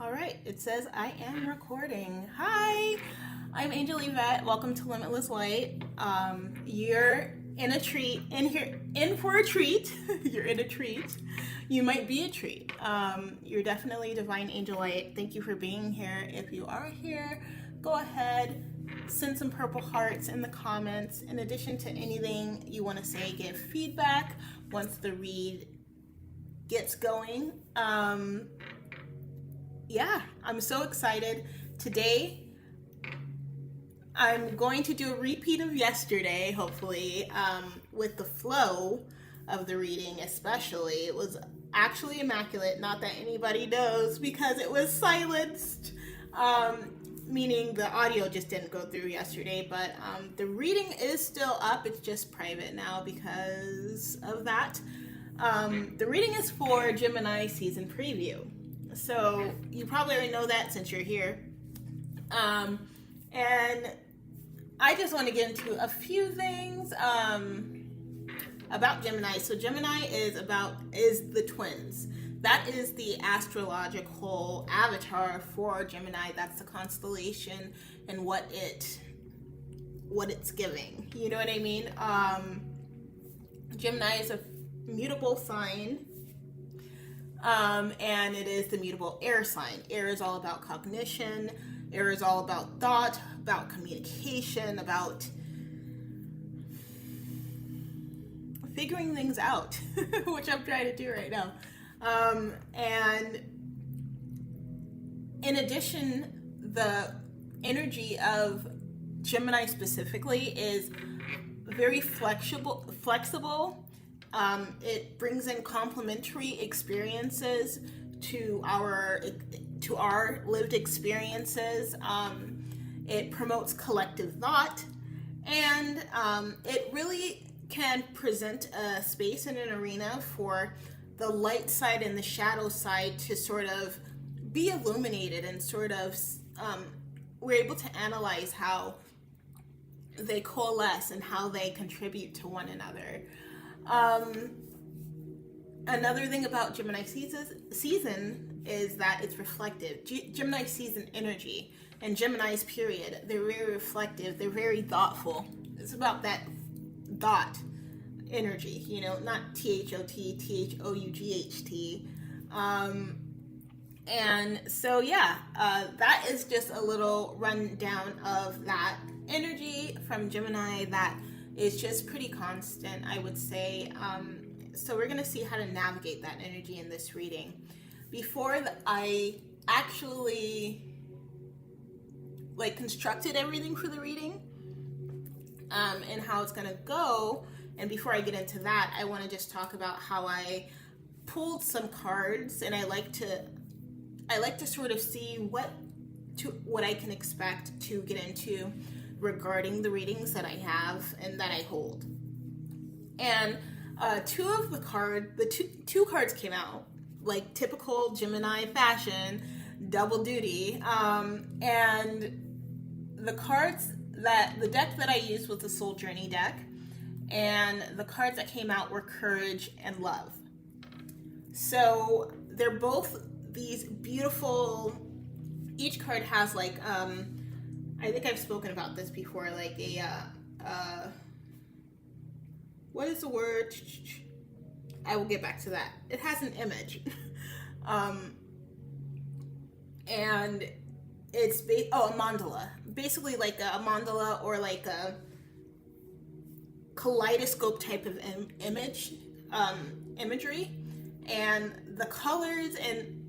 All right, it says I am recording. Hi, I'm Angel Yvette. Welcome to Limitless Light. You're in for a treat. You're in a treat. You might be a treat. You're definitely Divine Angel Light. Thank you for being here. If you are here, go ahead, send some purple hearts in the comments. In addition to anything you want to say, give feedback once the read gets going. Yeah, I'm so excited. Today, I'm going to do a repeat of yesterday, hopefully, with the flow of the reading especially. It was actually immaculate, not that anybody knows, because it was silenced, meaning the audio just didn't go through yesterday, but the reading is still up. It's just private now because of that. The reading is for Gemini season preview. So you probably already know that since you're here. And I just want to get into a few things about Gemini. So Gemini is the twins. That is the astrological avatar for Gemini. That's the constellation and what it's giving. You know what I mean? Gemini is a mutable sign. And it is the mutable air sign. Air is all about cognition. Air is all about thought, about communication, about figuring things out, which I'm trying to do right now. And in addition, the energy of Gemini specifically is very flexible. It brings in complementary experiences to our lived experiences. It promotes collective thought, and it really can present a space in an arena for the light side and the shadow side to sort of be illuminated, and sort of we're able to analyze how they coalesce and how they contribute to one another. Another thing about Gemini season is that it's reflective. Gemini season energy and Gemini's period, they're very reflective. They're very thoughtful. It's about that thought energy, not THOT, THOUGHT. And so, that is just a little rundown of that energy from Gemini that is just pretty constant, I would say. So we're going to see how to navigate that energy in this reading. Before I actually constructed everything for the reading and how it's going to go, and before I get into that, I want to just talk about how I pulled some cards, and I like to sort of see what I can expect to get into regarding the readings that I have and that I hold. And two cards came out, like typical Gemini fashion, double duty. And the deck that I used was the Soul Journey deck, and the cards that came out were Courage and Love. So they're both these beautiful, each card has I think I've spoken about this before, what is the word? I will get back to that. It has an image. And it's a mandala. Basically like a mandala, or like a kaleidoscope type of imagery. And the colors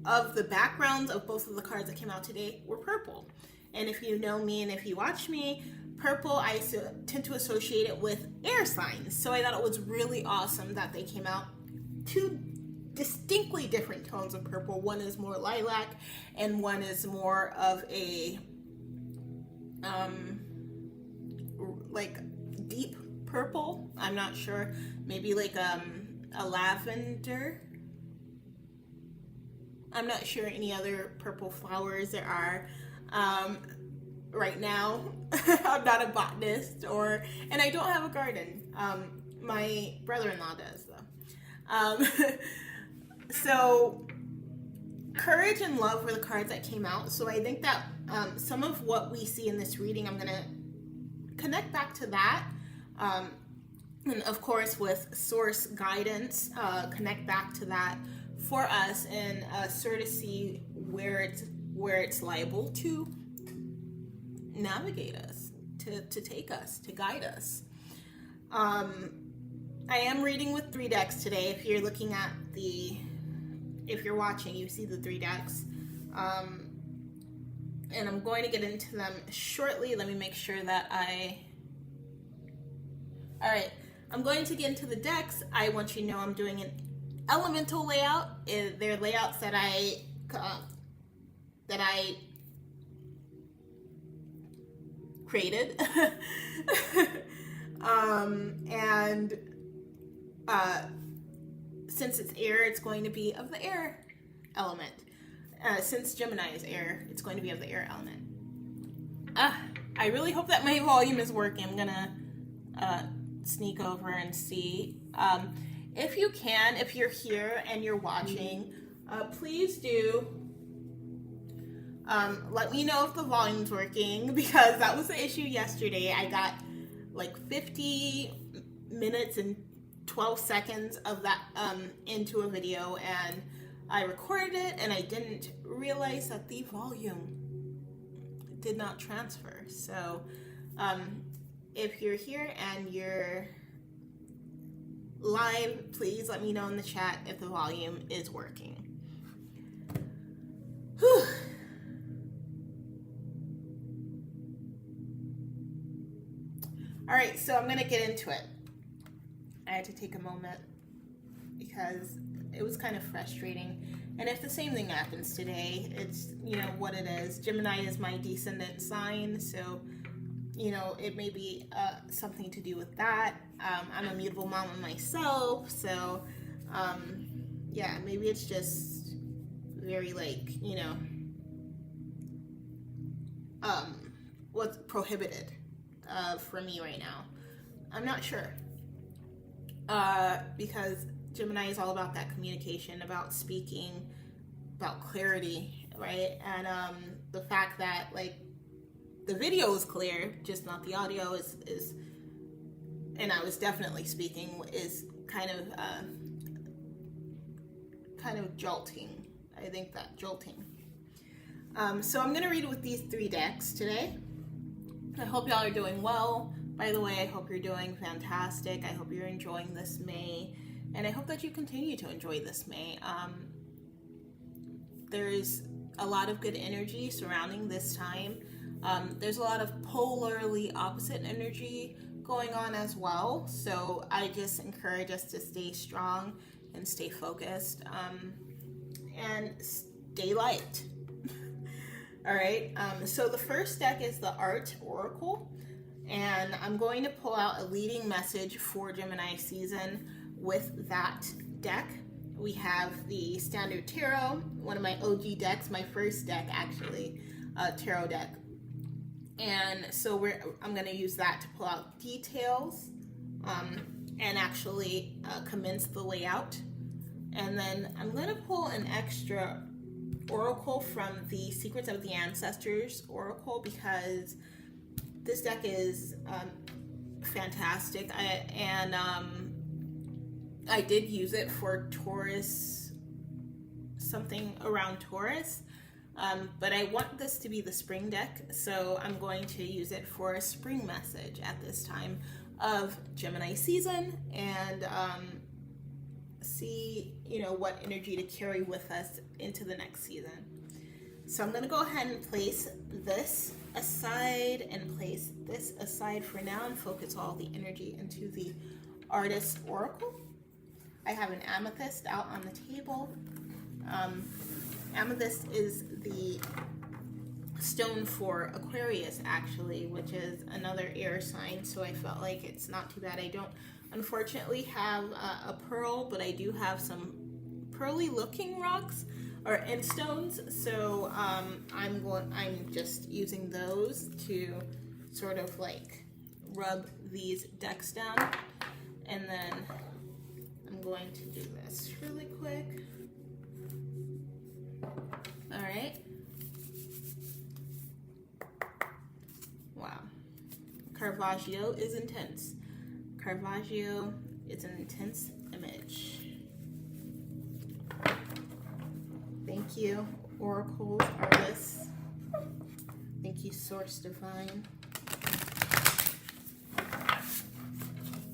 of the backgrounds of both of the cards that came out today were purple. And if you know me and if you watch me, purple, I tend to associate it with air signs. So I thought it was really awesome that they came out two distinctly different tones of purple. One is more lilac, and one is more of a deep purple. I'm not sure. Maybe a lavender. I'm not sure any other purple flowers there are. Right now, I'm not a botanist, and I don't have a garden. My brother-in-law does, though. So Courage and love were the cards that came out. So I think that some of what we see in this reading, I'm going to connect back to that. And of course, with source guidance, connect back to that for us and sort of see where it's liable to navigate us, to take us, to guide us. I am reading with 3 decks today. If you're looking at if you're watching, you see the 3 decks. And I'm going to get into them shortly. Let me make sure that all right, I'm going to get into the decks. I want you to know I'm doing an elemental layout. They're layouts that I created. And since it's air, it's going to be of the air element. Since Gemini is air, it's going to be of the air element. I really hope that my volume is working. I'm gonna sneak over and see. If you can, if you're here and you're watching, please do let me know if the volume's working, because that was the issue yesterday. I got like 50 minutes and 12 seconds of that into a video, and I recorded it and I didn't realize that the volume did not transfer. So if you're here and you're live, please let me know in the chat if the volume is working. Whew. All right, so I'm gonna get into it. I had to take a moment because it was kind of frustrating. And if the same thing happens today, it's, you know, what it is. Gemini is my descendant sign, so, you know, it may be something to do with that. I'm a mutable mama myself, so, yeah, maybe it's just very, like, you know, what's prohibited for me right now. I'm not sure. Because Gemini is all about that communication, about speaking, about clarity, right? And the fact that, like, the video is clear, just not the audio is and I was definitely speaking, is kind of jolting. I think that jolting. So I'm gonna read with these 3 decks today. I hope y'all are doing well. By the way, I hope you're doing fantastic. I hope you're enjoying this May, and I hope that you continue to enjoy this May. There's a lot of good energy surrounding this time. There's a lot of polarly opposite energy going on as well. So I just encourage us to stay strong and stay focused, and stay light. All right. So the first deck is the Art Oracle. And I'm going to pull out a leading message for Gemini season with that deck. We have the Standard Tarot, one of my OG decks, my first deck actually, tarot deck. And so I'm going to use that to pull out details and actually commence the layout. And then I'm going to pull an extra oracle from the Secrets of the Ancestors Oracle, because this deck is fantastic. I did use it for Taurus, something around Taurus, but I want this to be the spring deck, so I'm going to use it for a spring message at this time of Gemini season, and see, you know, what energy to carry with us into the next season. So I'm going to go ahead and place this aside and place this aside for now and focus all the energy into the Artist Oracle. I have an amethyst out on the table. Amethyst is the stone for Aquarius, actually, which is another air sign, so I felt like it's not too bad. I don't unfortunately have a pearl, but I do have some pearly looking rocks and stones, so I'm just using those to sort of like rub these decks down, and then I'm going to do this really quick. All right. Wow. Caravaggio is intense. Caravaggio is an intense image. Thank you, oracles, artists. Thank you, Source Divine.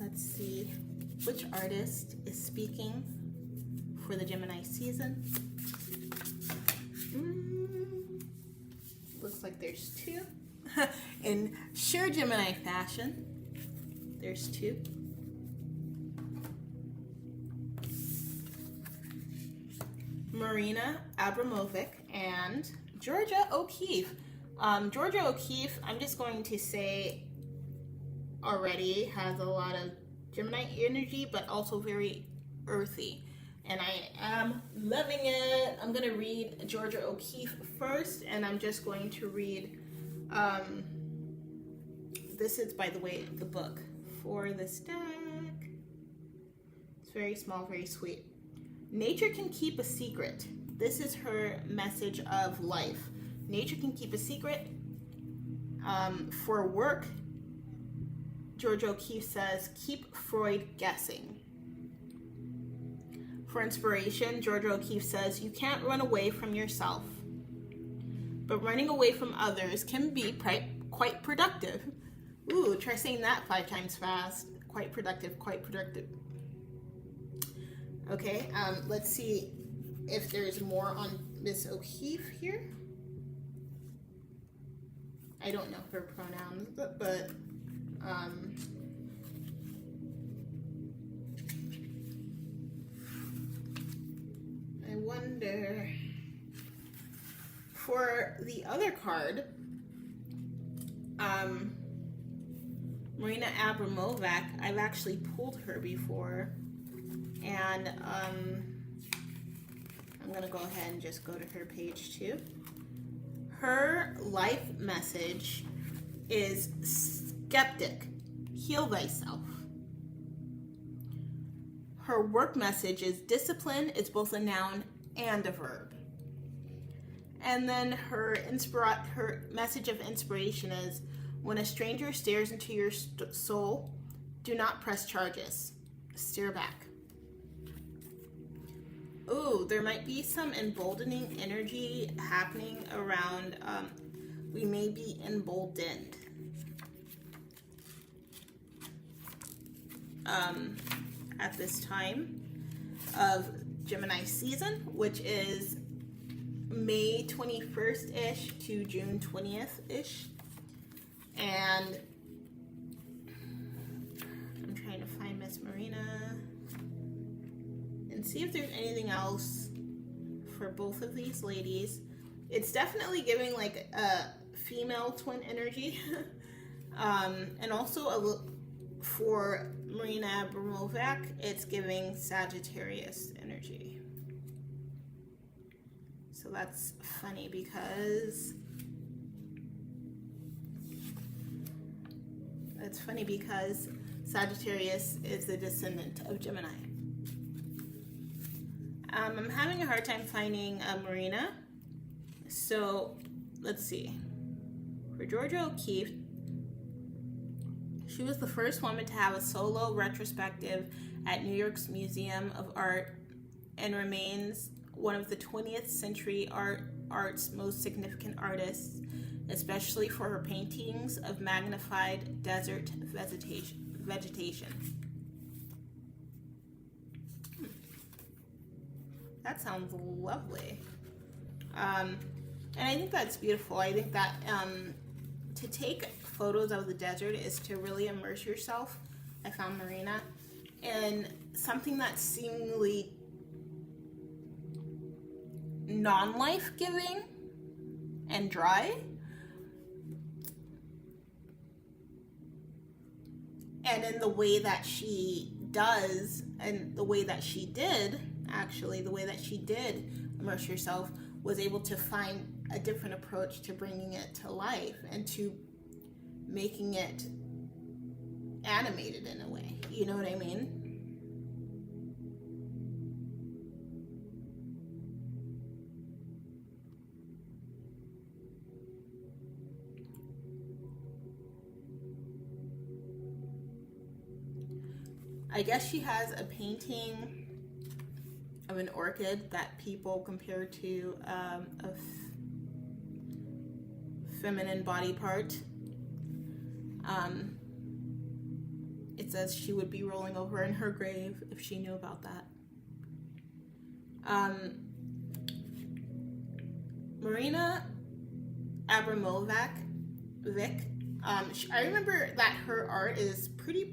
Let's see which artist is speaking for the Gemini season. Looks like there's two. In sure Gemini fashion, there's two. Marina Abramovic and Georgia O'Keeffe. Georgia O'Keeffe, I'm just going to say already has a lot of Gemini energy, but also very earthy. And I am loving it. I'm going to read Georgia O'Keeffe first, and I'm just going to read, this is, by the way, the book for this deck. It's very small, very sweet. Nature can keep a secret. This is her message of life. Nature can keep a secret. For work, Georgia O'Keeffe says, keep Freud guessing. For inspiration, Georgia O'Keeffe says, you can't run away from yourself, but running away from others can be quite productive. Ooh, try saying that 5 times fast. Quite productive, quite productive. Okay, let's see if there's more on Miss O'Keeffe here. I don't know her pronouns, but I wonder, for the other card, Marina Abramovic, I've actually pulled her before, and I'm gonna go ahead and just go to her page too. Her life message is skeptic, heal thyself. Her work message is discipline. It's both a noun and a verb. And then her message of inspiration is, when a stranger stares into your soul, do not press charges. Steer back. Ooh, there might be some emboldening energy happening around, we may be emboldened. At this time of Gemini season, which is May 21st-ish to June 20th-ish. And I'm trying to find Miss Marina and see if there's anything else for both of these ladies. It's definitely giving like a female twin energy. And also for Marina Abramovic, it's giving Sagittarius energy. So that's funny because Sagittarius is the descendant of Gemini. I'm having a hard time finding Marina. So let's see. For Georgia O'Keeffe, she was the first woman to have a solo retrospective at New York's Museum of Art and remains one of the 20th century art's most significant artists, especially for her paintings of magnified desert vegetation. That sounds lovely. And I think that's beautiful. I think that to take photos of the desert is to really immerse yourself. I found Marina in something that's seemingly non-life-giving and dry. And in the way that she does, and the way that she did, actually, the way that she did immerse herself, was able to find a different approach to bringing it to life and to making it animated in a way. You know what I mean? I guess she has a painting of an orchid that people compare to a feminine body part. It says she would be rolling over in her grave if she knew about that. Marina Abramovic, I remember that her art is pretty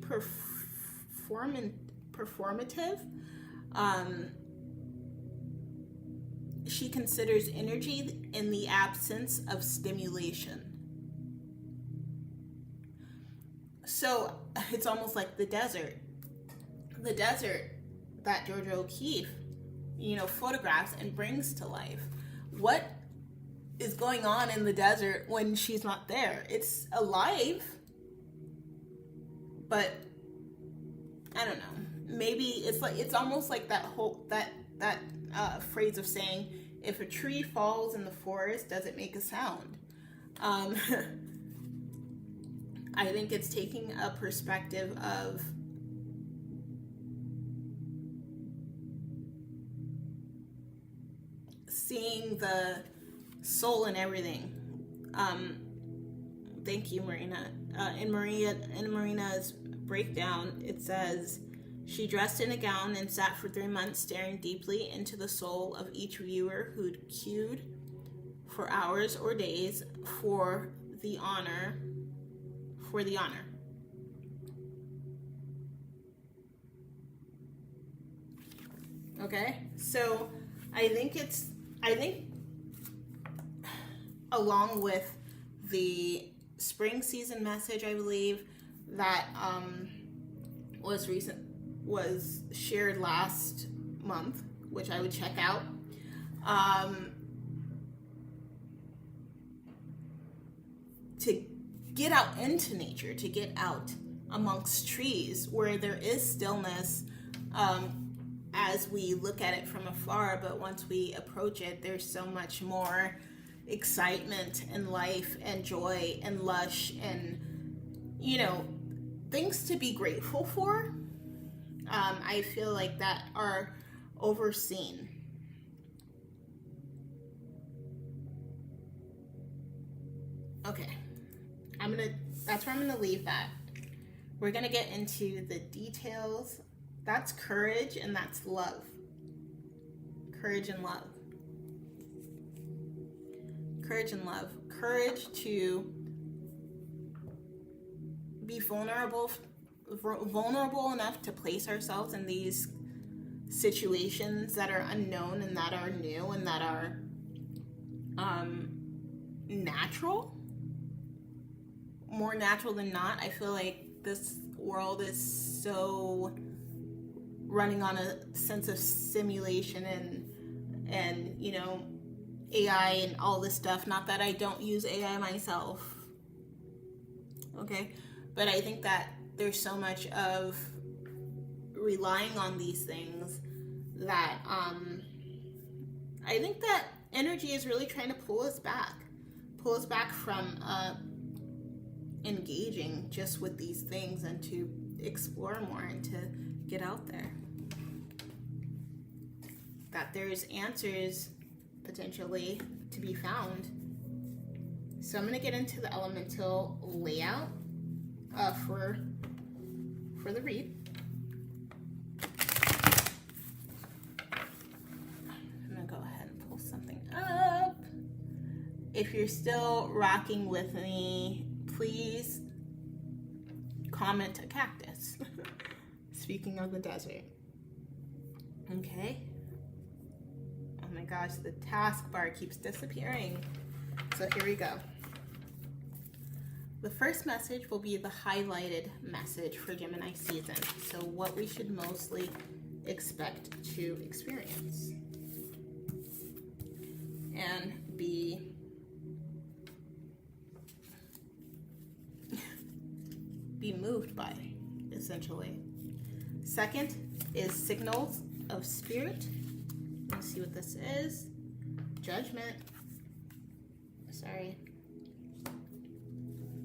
performative. She considers energy in the absence of stimulation. So it's almost like the desert that Georgia O'Keeffe, photographs and brings to life. What is going on in the desert when she's not there? It's alive, but I don't know. Maybe it's almost like that phrase of saying, if a tree falls in the forest, does it make a sound? I think it's taking a perspective of seeing the soul in everything. Thank you, Marina. In Marina's breakdown, it says, she dressed in a gown and sat for 3 months staring deeply into the soul of each viewer who'd queued for hours or days for the honor. Okay, so I think along with the spring season message, I believe, that was shared last month, which I would check out. To get out into nature, to get out amongst trees where there is stillness, as we look at it from afar, but once we approach it, there's so much more excitement and life and joy and lush and, things to be grateful for. I feel like that are overseen. Okay, that's where I'm gonna leave that. We're gonna get into the details. That's courage and that's love. Courage and love. Courage and love. Courage to be vulnerable enough to place ourselves in these situations that are unknown and that are new and that are natural. More natural than not. I feel like this world is so running on a sense of simulation and AI and all this stuff. Not that I don't use AI myself, okay, but I think that there's so much of relying on these things that I think that energy is really trying to pull us back from engaging just with these things and to explore more and to get out there. That there's answers potentially to be found. So I'm going to get into the elemental layout for the read. I'm going to go ahead and pull something up. If you're still rocking with me, please comment a cactus. Speaking of the desert. Okay. Oh my gosh, the taskbar keeps disappearing. So here we go. The first message will be the highlighted message for Gemini season. So what we should mostly expect to experience and be moved by, essentially. Second is signals of spirit. Let's see what this is. Judgment. Sorry.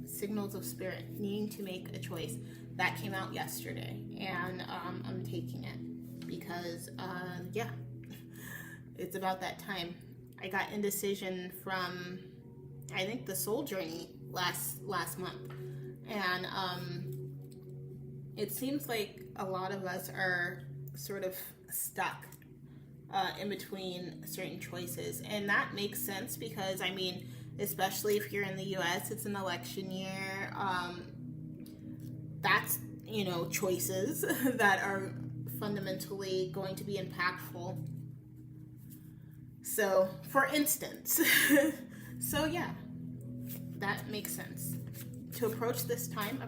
Signals of spirit, needing to make a choice. That came out yesterday, and I'm taking it because, yeah, it's about that time. I got indecision from, I think, the Soul Journey last month, and it seems like a lot of us are sort of stuck in between certain choices, and that makes sense because, I mean, especially if you're in the US, it's an election year. That's, you know, choices that are fundamentally going to be impactful. So, for instance, so yeah, that makes sense. To approaching this time,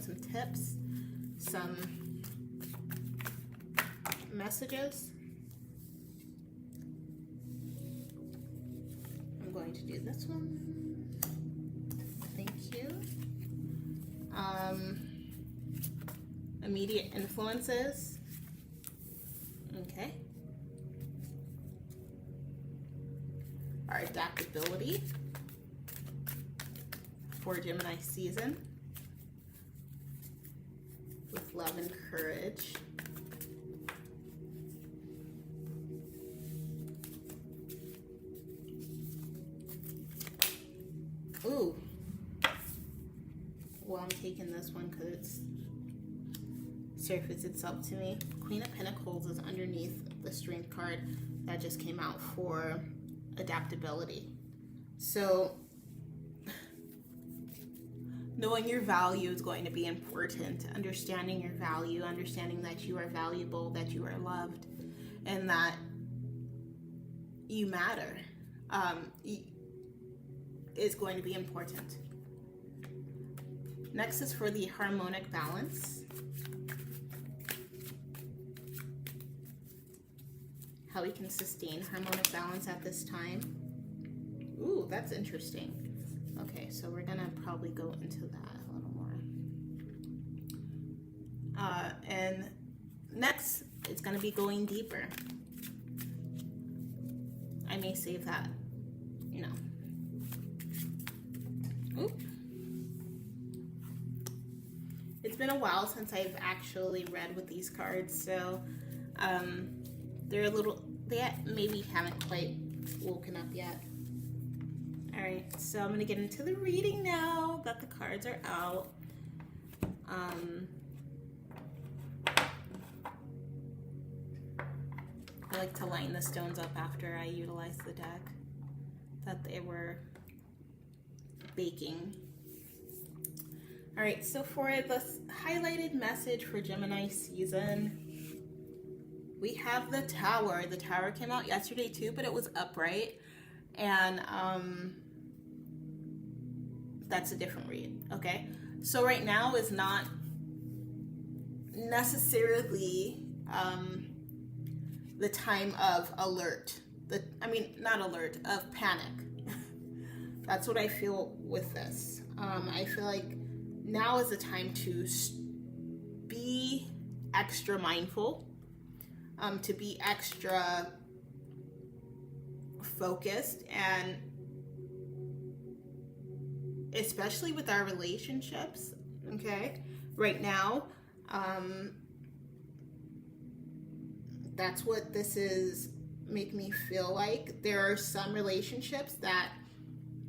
some tips, some messages. I'm going to do this one. Thank you. Immediate influences. Okay. Our adaptability for Gemini season with love and courage. Ooh. Well, I'm taking this one because it's surfaced itself to me. Queen of Pentacles is underneath the Strength card that just came out for adaptability. So knowing your value is going to be important. Understanding your value, understanding that you are valuable, that you are loved, and that you matter is going to be important. Next is for the harmonic balance. How we can sustain harmonic balance at this time. Ooh, that's interesting. Okay, so we're gonna probably go into that a little more. And next, it's gonna be going deeper. I may save that, you know. Ooh. It's been a while since I've actually read with these cards, so they're a little, they maybe haven't quite woken up yet. All right, so I'm gonna get into the reading now that the cards are out. I like to line the stones up after I utilize the deck that they were baking. All right, so for the highlighted message for Gemini season, we have the Tower. The Tower came out yesterday too, but it was upright. And that's a different read, okay? So right now is not necessarily the time of alert. Not alert, of panic. That's what I feel with this. I feel like now is the time to be extra mindful, to be extra focused, and especially with our relationships, okay? Right now, that's what this is make me feel like. There are some relationships that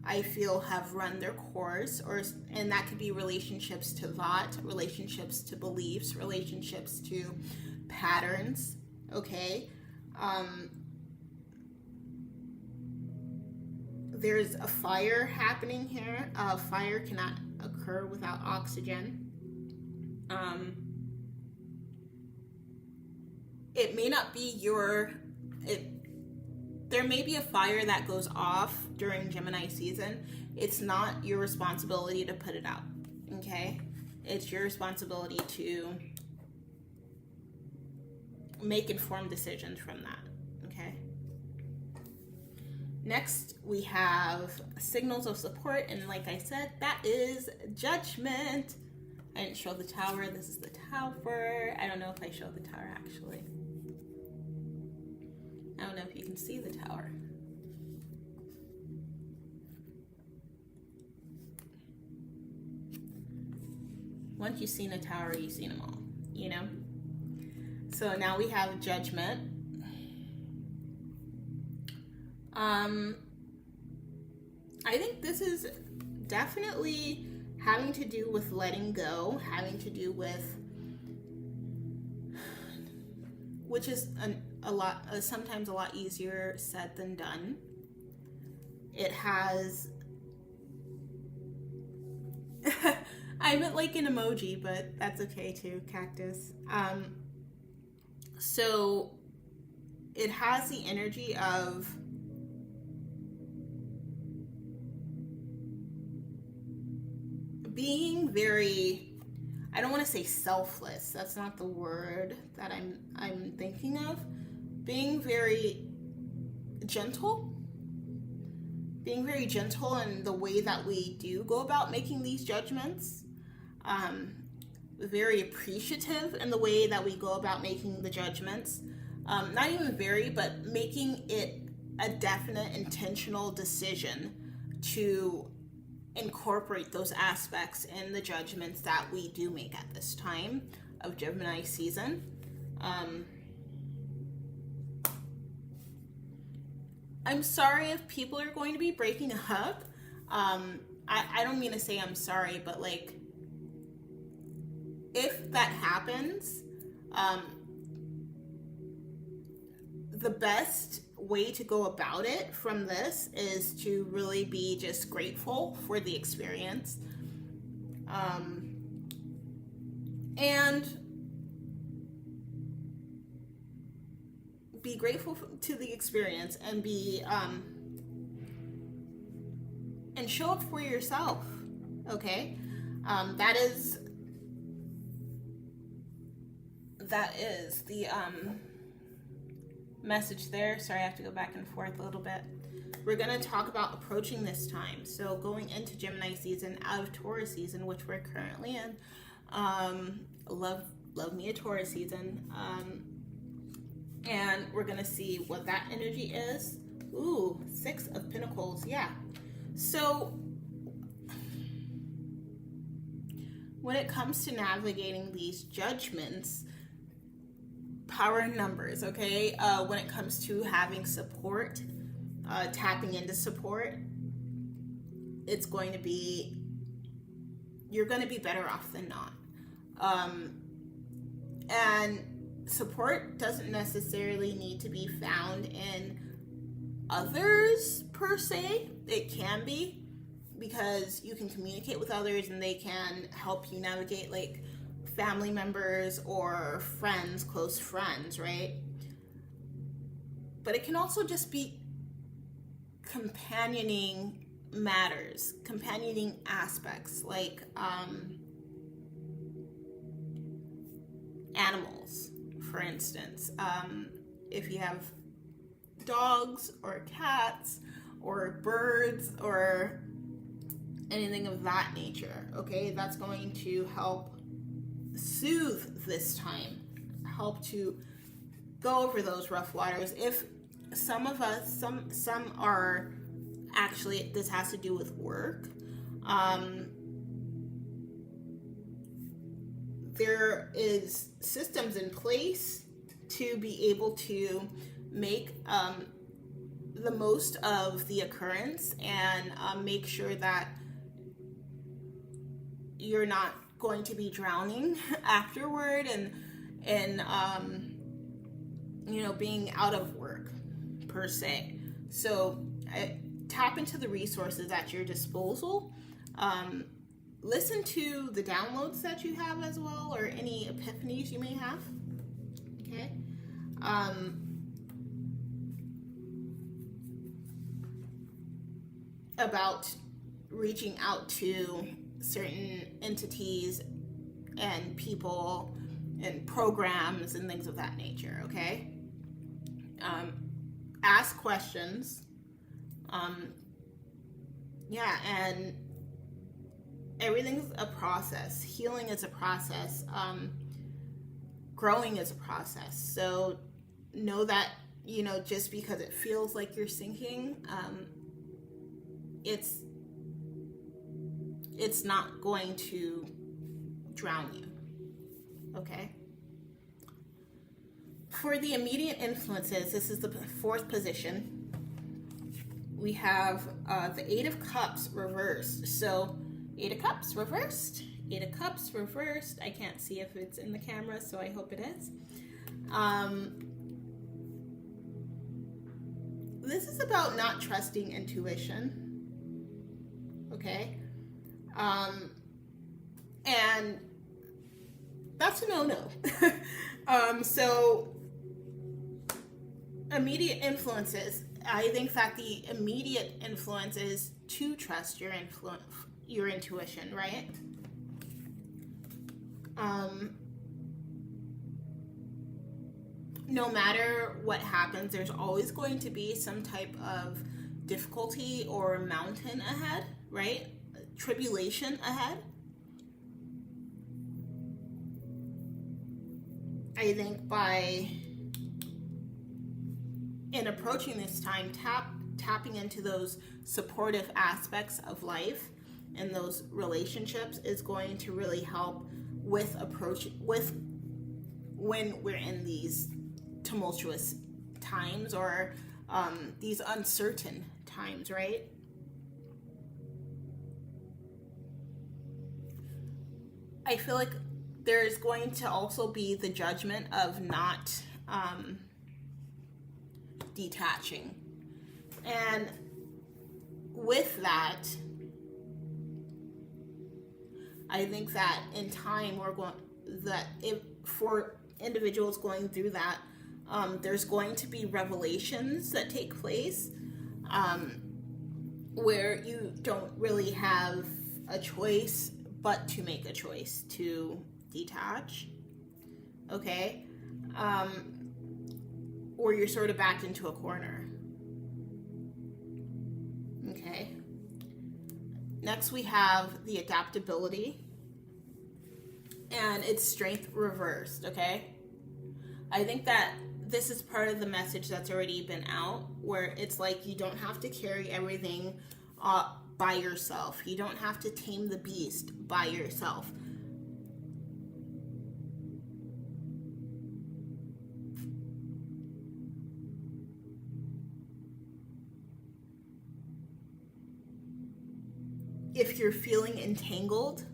I feel have run their course, and that could be relationships to thought, relationships to beliefs, relationships to patterns, okay? There's a fire happening here. Fire cannot occur without oxygen. It may not be there may be a fire that goes off during Gemini season. It's not your responsibility to put it out, okay? It's your responsibility to make informed decisions from that, okay? Next, we have signals of support, and like I said, that is Judgment. I didn't show the Tower. This is the Tower. I don't know if I showed the Tower, actually. I don't know if you can see the Tower. once you've seen a tower, you've seen them all, you know? So now we have Judgment. I think this is definitely having to do with letting go, having to do with, which is sometimes a lot easier said than done. It has, I meant like an emoji, but that's okay too, cactus. So it has the energy of being very, I don't want to say selfless, that's not the word that I'm thinking of. Being very gentle in the way that we do go about making these judgments. Very appreciative in the way that we go about making the judgments. Not even very, but making it a definite, intentional decision to incorporate those aspects in the judgments that we do make at this time of Gemini season. I'm sorry if people are going to be breaking up. I don't mean to say I'm sorry, but like, if that happens, the best way to go about it from this is to really be just grateful for the experience, and be grateful to the experience, and be and show up for yourself. Okay, that is the message there. Sorry, I have to go back and forth a little bit. We're going to talk about approaching this time. So going into Gemini season out of Taurus season, which we're currently in. Love me a Taurus season. And we're going to see what that energy is. Ooh, 6 of Pentacles. Yeah. So when it comes to navigating these judgments, power in numbers, okay? When it comes to having support, tapping into support, it's going to be, you're going to be better off than not. And support doesn't necessarily need to be found in others per se. It can be, because you can communicate with others and they can help you navigate, like family members or friends, close friends, right? But it can also just be companioning matters, companioning aspects, like animals, for instance. If you have dogs or cats or birds or anything of that nature, okay, that's going to help soothe this time, help to go over those rough waters. If some of us, some are actually, this has to do with work. There is systems in place to be able to make the most of the occurrence, and make sure that you're not going to be drowning afterward, and being out of work per se. So tap into the resources at your disposal. Listen to the downloads that you have as well, or any epiphanies you may have. Okay. About reaching out to certain entities and people and programs and things of that nature, okay? Ask questions. And everything's a process. Healing is a process. Growing is a process. So know that, just because it feels like you're sinking, it's not going to drown you. Okay? For the immediate influences, this is the fourth position. We have the Eight of Cups reversed. So, Eight of Cups reversed. Eight of Cups reversed. I can't see if it's in the camera, so I hope it is. This is about not trusting intuition. Okay? And that's a no-no. So, immediate influences. I think that the immediate influence is to trust your intuition, right? No matter what happens, there's always going to be some type of difficulty or mountain ahead, right? Tribulation ahead. I think in approaching this time, tapping into those supportive aspects of life and those relationships is going to really help with when we're in these tumultuous times or these uncertain times, right? I feel like there's going to also be the judgment of not detaching. And with that, I think that in time for individuals going through that, there's going to be revelations that take place where you don't really have a choice but to make a choice to detach, okay? Or you're sort of backed into a corner, okay? Next we have the adaptability and its strength reversed, okay? I think that this is part of the message that's already been out, where it's like you don't have to carry everything by yourself. You don't have to tame the beast by yourself. If you're feeling entangled,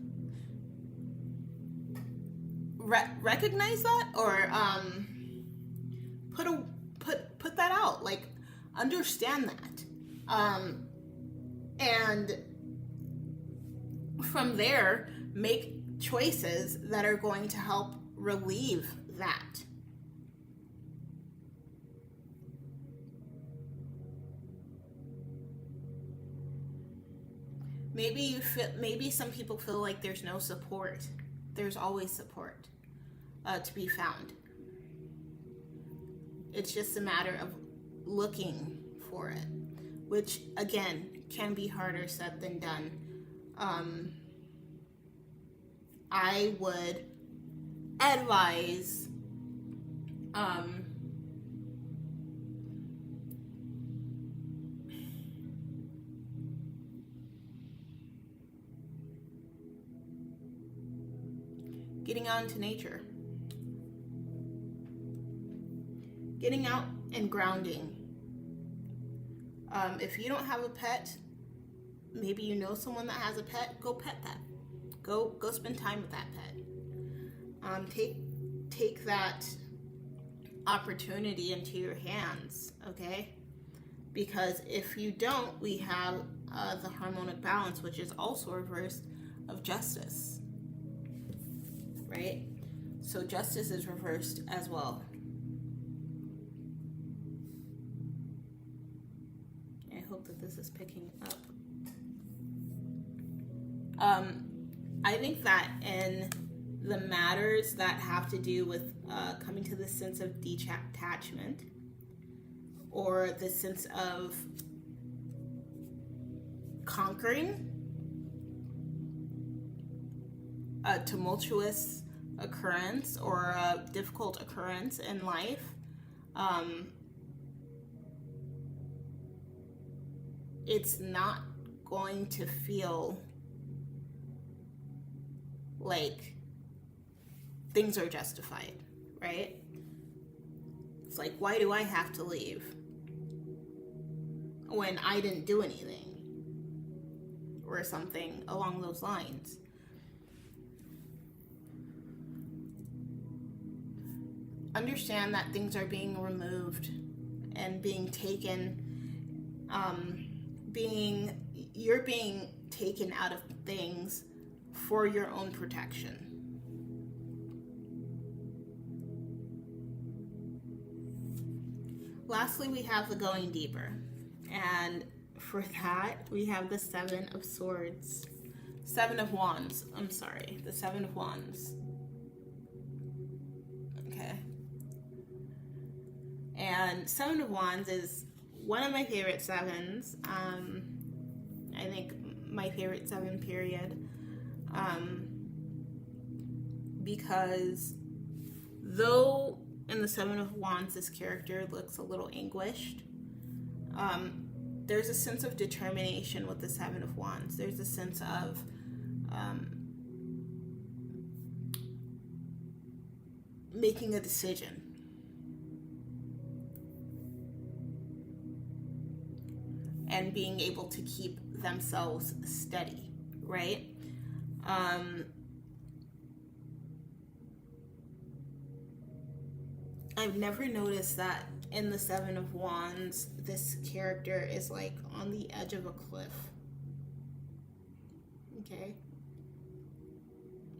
recognize that, or put that out. Like, understand that, and from there, make choices that are going to help relieve that. Maybe some people feel like there's no support. There's always support to be found. It's just a matter of looking for it, which again can be harder said than done. I would advise getting out into nature, getting out and grounding. If you don't have a pet, maybe you know someone that has a pet, go pet that. Go spend time with that pet. Take that opportunity into your hands, okay? Because if you don't, we have the harmonic balance, which is also reversed of justice, right? So justice is reversed as well. I hope that this is picking up. I think that in the matters that have to do with coming to the sense of detachment, or the sense of conquering a tumultuous occurrence or a difficult occurrence in life, it's not going to feel like things are justified, right? It's like, why do I have to leave when I didn't do anything? Or something along those lines. Understand that things are being removed and being taken, you're being taken out of things for your own protection. Lastly, we have the going deeper. And for that, we have the Seven of Swords. Seven of Wands. I'm sorry. The Seven of Wands. Okay. And Seven of Wands is one of my favorite sevens. I think my favorite seven, period. Because though in the Seven of Wands this character looks a little anguished, there's a sense of determination with the Seven of Wands. There's a sense of making a decision. And being able to keep themselves steady, right? I've never noticed that in the Seven of Wands, this character is like on the edge of a cliff. Okay?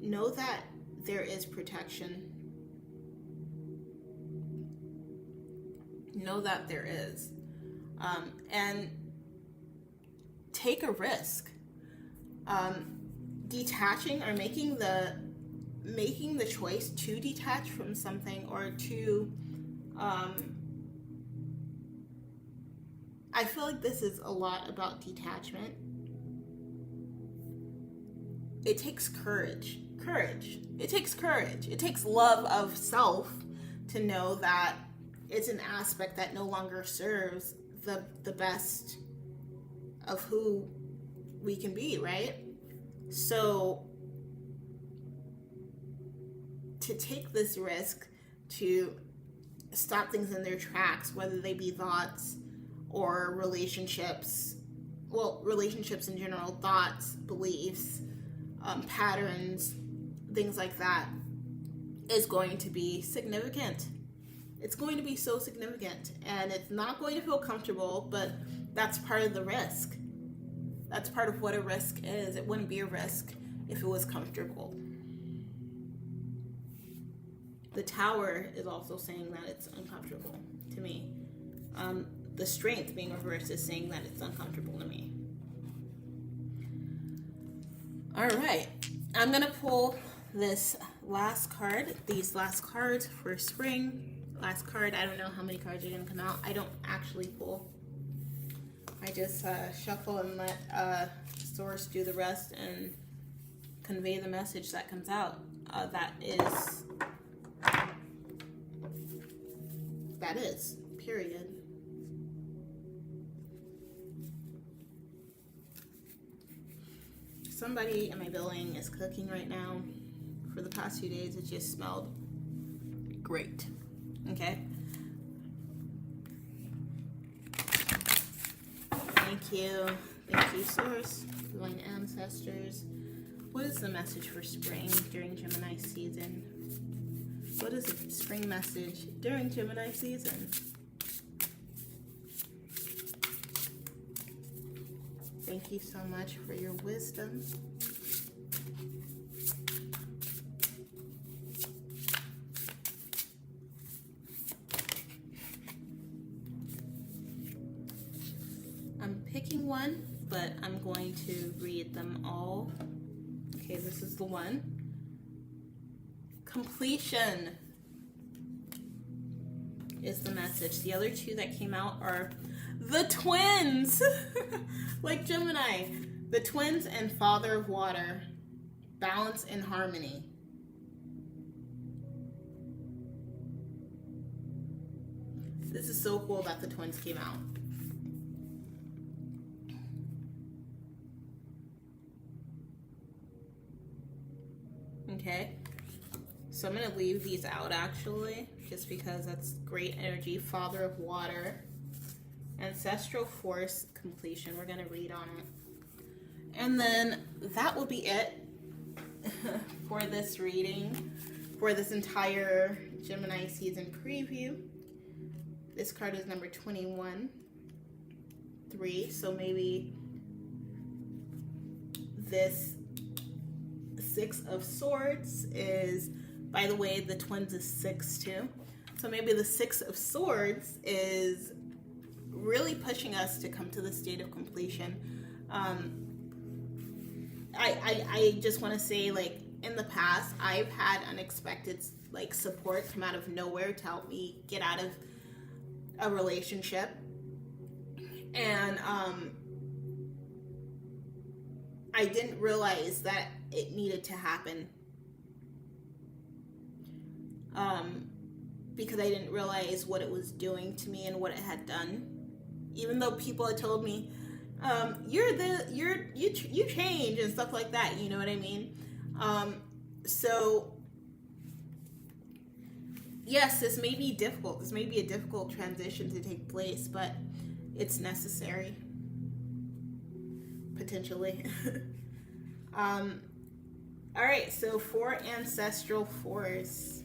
Know that there is protection. Know that there is. And take a risk. Detaching or making the choice to detach from something, or to I feel like this is a lot about detachment. It takes courage. It takes courage. It takes love of self to know that it's an aspect that no longer serves the best of who we can be, right? So to take this risk to stop things in their tracks, whether they be thoughts or relationships, well, relationships in general, thoughts, beliefs, patterns, things like that, is going to be significant. It's going to be so significant, and it's not going to feel comfortable, but that's part of the risk. That's part of what a risk is. It wouldn't be a risk if it was comfortable. The Tower is also saying that it's uncomfortable to me. The Strength being reversed is saying that it's uncomfortable to me. All right, I'm gonna pull this last card, these last cards for spring. Last card, I don't know how many cards are gonna come out. I don't actually pull. I just shuffle and let source do the rest and convey the message that comes out. That is, period. Somebody in my building is cooking right now. For the past few days, it just smelled great. Okay. Thank you, source, divine ancestors. What is the message for spring during Gemini season? What is the spring message during Gemini season? Thank you so much for your wisdom. I'm picking one, but I'm going to read them all. Okay, this is the one. Completion is the message. The other two that came out are the twins. Like Gemini, the twins and Father of Water, balance and harmony. This is so cool that the twins came out. Okay, So I'm going to leave these out actually, just because that's great energy. Father of water, ancestral force, completion. We're going to read on it. And then that will be it for this reading, for this entire Gemini season preview. This card is number 21, 3. So maybe this 6 of Swords is, by the way, the twins is 6 too. So maybe the 6 of Swords is really pushing us to come to the state of completion. I just want to say, like, in the past, I've had unexpected, like, support come out of nowhere to help me get out of a relationship. And I didn't realize that it needed to happen. Because I didn't realize what it was doing to me and what it had done. Even though people had told me, you change and stuff like that, you know what I mean? So yes, this may be difficult. This may be a difficult transition to take place, but it's necessary, potentially. All right, so for ancestral force,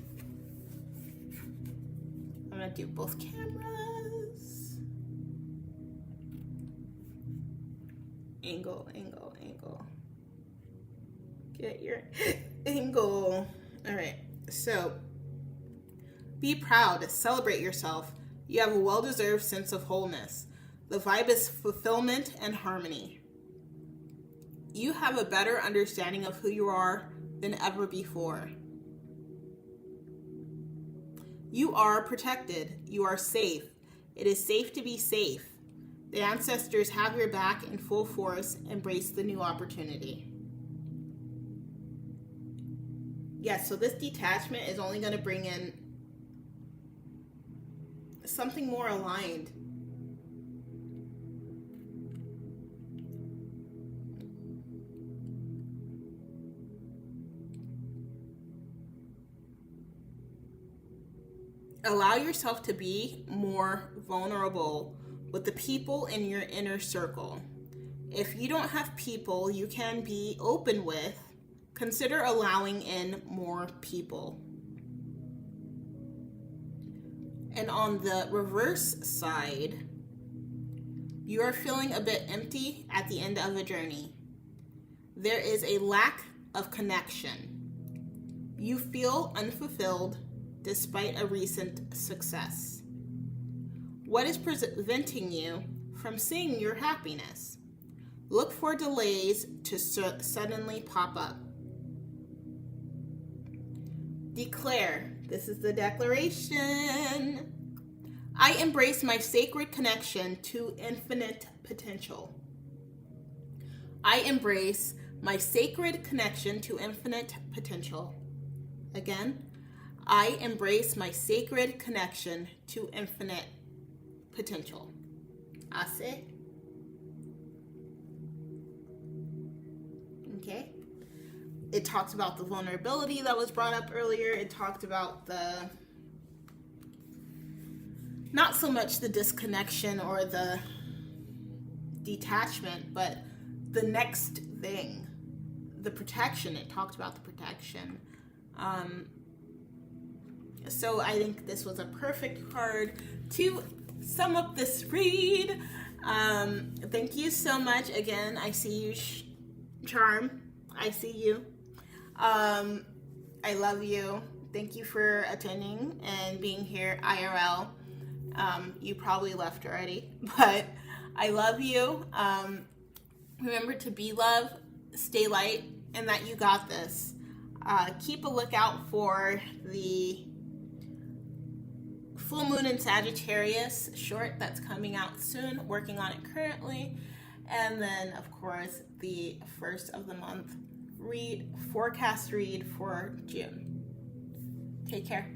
I'm gonna do both cameras. Angle. Get your angle. All right, so be proud, celebrate yourself. You have a well-deserved sense of wholeness. The vibe is fulfillment and harmony. You have a better understanding of who you are than ever before. You are protected. You are safe. It is safe to be safe. The ancestors have your back in full force. Embrace the new opportunity. Yes, so this detachment is only going to bring in something more aligned. Allow yourself to be more vulnerable with the people in your inner circle. If you don't have people you can be open with, consider allowing in more people. And on the reverse side, you are feeling a bit empty at the end of a journey. There is a lack of connection. You feel unfulfilled despite a recent success. What is preventing you from seeing your happiness? Look for delays to suddenly pop up. Declare. This is the declaration. I embrace my sacred connection to infinite potential. I embrace my sacred connection to infinite potential. Again, I embrace my sacred connection to infinite potential. Ase. Okay. It talks about the vulnerability that was brought up earlier. It talked about the, not so much the disconnection or the detachment, but the next thing, the protection. It talked about the protection. So I think this was a perfect card to sum up this read. Thank you so much. Again, I see you, Charm. I see you. I love you. Thank you for attending and being here IRL. You probably left already, but I love you. Remember to be love, stay light, and that you got this. Keep a lookout for the full moon in Sagittarius short that's coming out soon, working on it currently. And then, of course, the first of the month forecast read for June. Take care.